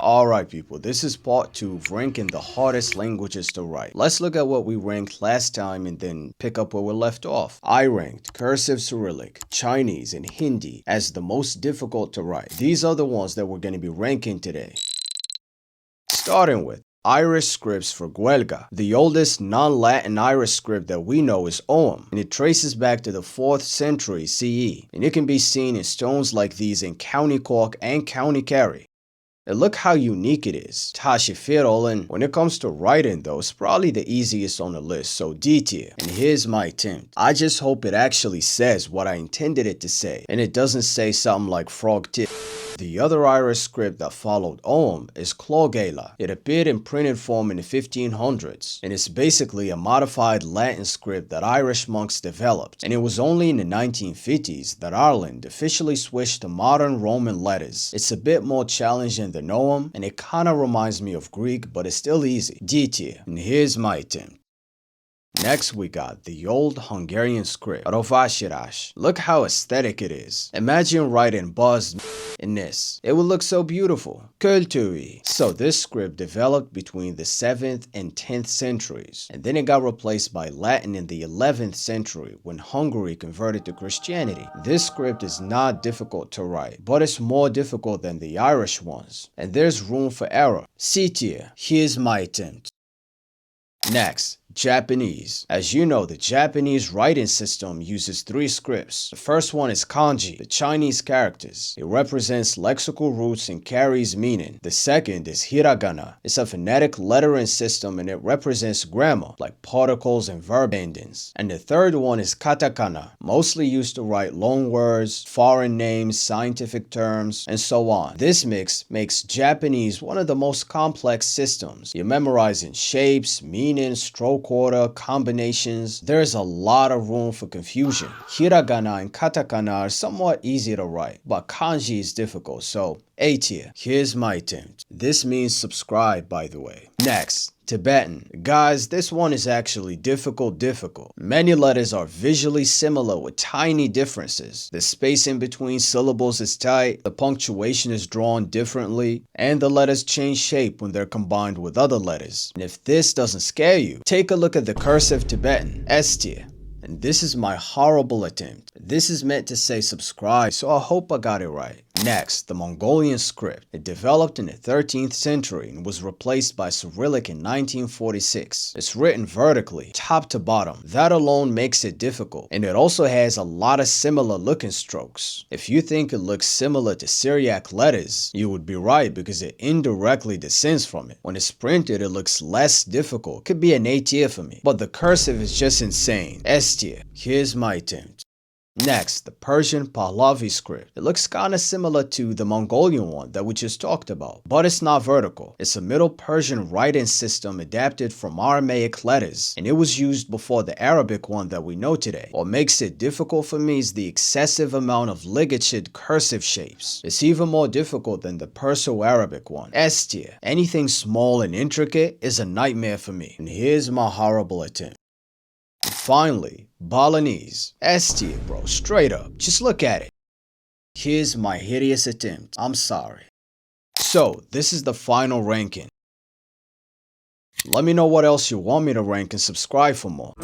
Alright people, this is part 2 of ranking the hardest languages to write. Let's look at what we ranked last time and then pick up where we left off. I ranked cursive Cyrillic, Chinese, and Hindi as the most difficult to write. These are the ones that we're going to be ranking today. Starting with Irish scripts for Gaeilge. The oldest non-Latin Irish script that we know is Ogham, and it traces back to the 4th century CE, and it can be seen in stones like these in County Cork and County Kerry. And look how unique it is. Tashifirol, and when it comes to writing though, it's probably the easiest on the list, so D tier. And here's my attempt. I just hope it actually says what I intended it to say, and it doesn't say something like frog tip. The other Irish script that followed Ogham is Gaeilge. It appeared in printed form in the 1500s, and it's basically a modified Latin script that Irish monks developed, and it was only in the 1950s that Ireland officially switched to modern Roman letters. It's a bit more challenging than Ogham, and it kinda reminds me of Greek, but it's still easy. D tier, and here's my attempt. Next we got the old Hungarian script, Rovásírás. Look how aesthetic it is. Imagine writing buzz in this. It would look so beautiful. Költői. So this script developed between the 7th and 10th centuries, and then it got replaced by Latin in the 11th century when Hungary converted to Christianity. This script is not difficult to write, but it's more difficult than the Irish ones, and there's room for error. C tier. Here's my attempt. Next, Japanese. As you know, the Japanese writing system uses 3 scripts. The first one is kanji, the Chinese characters. It represents lexical roots and carries meaning. The second is hiragana. It's a phonetic lettering system and it represents grammar, like particles and verb endings. And the third one is katakana, mostly used to write long words, foreign names, scientific terms, and so on. This mix makes Japanese one of the most complex systems. You're memorizing shapes, meaning, stroke order, combinations. There's a lot of room for confusion. Hiragana and katakana are somewhat easy to write, but kanji is difficult, so A tier. Here's my attempt. This means subscribe, by the way. Next, Tibetan. Guys, this one is actually difficult. Many letters are visually similar with tiny differences. The spacing between syllables is tight, the punctuation is drawn differently, and the letters change shape when they're combined with other letters. And if this doesn't scare you, take a look at the cursive Tibetan, S tier. And this is my horrible attempt. This is meant to say subscribe, so I hope I got it right. Next, the Mongolian script. It developed in the 13th century and was replaced by Cyrillic in 1946. It's written vertically, top to bottom. That alone makes it difficult, and it also has a lot of similar looking strokes. If you think it looks similar to Syriac letters, you would be right because it indirectly descends from it. When it's printed, it looks less difficult. Could be an A tier for me, but the cursive is just insane. S tier. Here's my attempt. Next, the Persian Pahlavi script. It looks kinda similar to the Mongolian one that we just talked about, but it's not vertical. It's a Middle Persian writing system adapted from Aramaic letters, and it was used before the Arabic one that we know today. What makes it difficult for me is the excessive amount of ligatured cursive shapes. It's even more difficult than the Perso-Arabic one. S tier. Anything small and intricate is a nightmare for me, and here's my horrible attempt. Finally, Balinese. S tier, bro, straight up. Just look at it. Here's my hideous attempt. I'm sorry. So, this is the final ranking. Let me know what else you want me to rank and subscribe for more.